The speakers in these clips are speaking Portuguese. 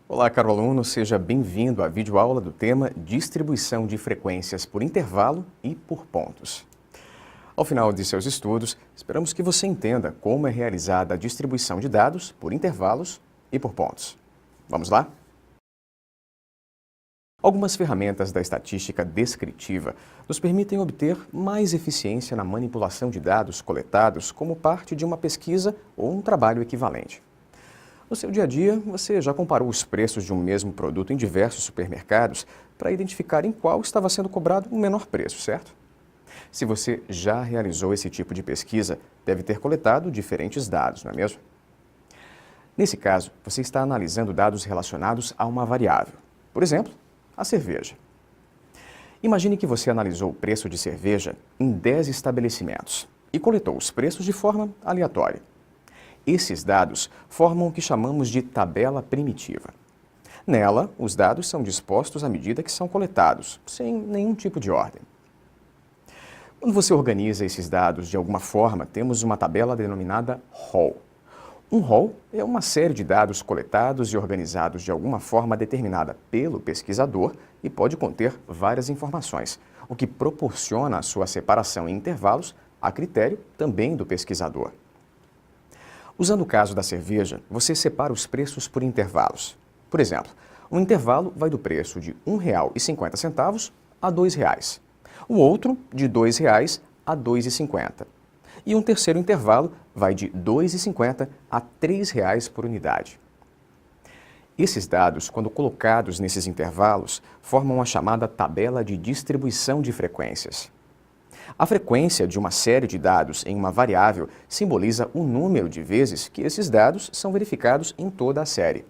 Olá, caro aluno, seja bem-vindo à videoaula do tema Distribuição de frequências por intervalo e por pontos. Ao final de seus estudos, esperamos que você entenda como é realizada a distribuição de dados por intervalos e por pontos. Vamos lá? Algumas ferramentas da estatística descritiva nos permitem obter mais eficiência na manipulação de dados coletados como parte de uma pesquisa ou um trabalho equivalente. No seu dia a dia, você já comparou os preços de um mesmo produto em diversos supermercados para identificar em qual estava sendo cobrado o menor preço, certo? Se você já realizou esse tipo de pesquisa, deve ter coletado diferentes dados, não é mesmo? Nesse caso, você está analisando dados relacionados a uma variável. Por exemplo, a cerveja. Imagine que você analisou o preço de cerveja em 10 estabelecimentos e coletou os preços de forma aleatória. Esses dados formam o que chamamos de tabela primitiva. Nela, os dados são dispostos à medida que são coletados, sem nenhum tipo de ordem. Quando você organiza esses dados de alguma forma, temos uma tabela denominada rol. Um rol é uma série de dados coletados e organizados de alguma forma determinada pelo pesquisador e pode conter várias informações, o que proporciona a sua separação em intervalos a critério também do pesquisador. Usando o caso da cerveja, você separa os preços por intervalos. Por exemplo, um intervalo vai do preço de R$ 1,50 a R$ 2,00. O outro, de R$ 2,00 a R$ 2,50. E um terceiro intervalo vai de R$ 2,50 a R$ 3,00 por unidade. Esses dados, quando colocados nesses intervalos, formam a chamada tabela de distribuição de frequências. A frequência de uma série de dados em uma variável simboliza o número de vezes que esses dados são verificados em toda a série.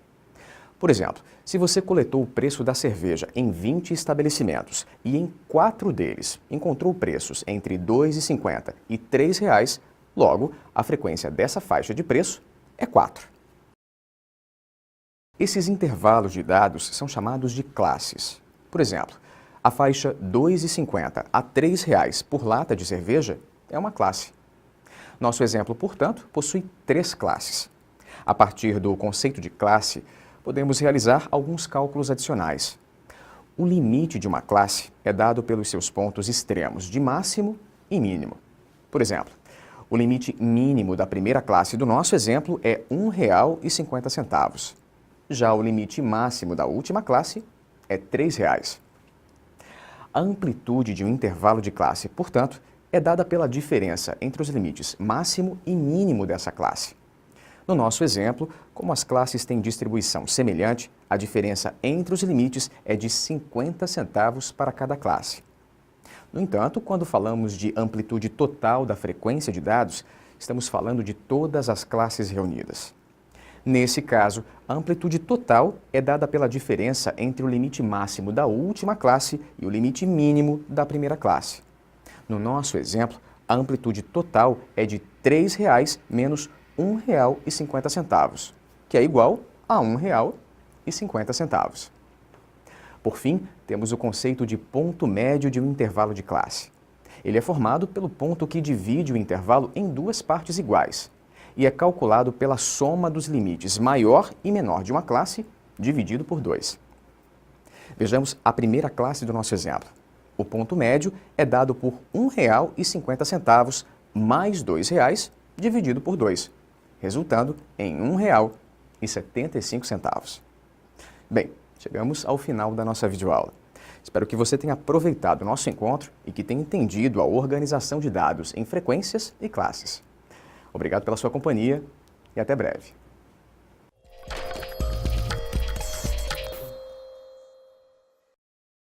Por exemplo, se você coletou o preço da cerveja em 20 estabelecimentos e em 4 deles encontrou preços entre R$ 2,50 e R$ 3,00, logo, a frequência dessa faixa de preço é 4. Esses intervalos de dados são chamados de classes. Por exemplo, a faixa R$ 2,50 a R$ 3,00 por lata de cerveja é uma classe. Nosso exemplo, portanto, possui 3 classes. A partir do conceito de classe, podemos realizar alguns cálculos adicionais. O limite de uma classe é dado pelos seus pontos extremos de máximo e mínimo. Por exemplo, o limite mínimo da primeira classe do nosso exemplo é R$ 1,50. Já o limite máximo da última classe é R$ 3,00. A amplitude de um intervalo de classe, portanto, é dada pela diferença entre os limites máximo e mínimo dessa classe. No nosso exemplo, como as classes têm distribuição semelhante, a diferença entre os limites é de 50 centavos para cada classe. No entanto, quando falamos de amplitude total da frequência de dados, estamos falando de todas as classes reunidas. Nesse caso, a amplitude total é dada pela diferença entre o limite máximo da última classe e o limite mínimo da primeira classe. No nosso exemplo, a amplitude total é de R$ 3,00 menos R$ 1,50, que é igual a R$ 1,50. Por fim, temos o conceito de ponto médio de um intervalo de classe. Ele é formado pelo ponto que divide o intervalo em duas partes iguais e é calculado pela soma dos limites maior e menor de uma classe dividido por 2. Vejamos a primeira classe do nosso exemplo. O ponto médio é dado por R$ 1,50 mais R$ 2,00 dividido por 2, resultando em R$ 1,75. Bem, chegamos ao final da nossa videoaula. Espero que você tenha aproveitado o nosso encontro e que tenha entendido a organização de dados em frequências e classes. Obrigado pela sua companhia e até breve.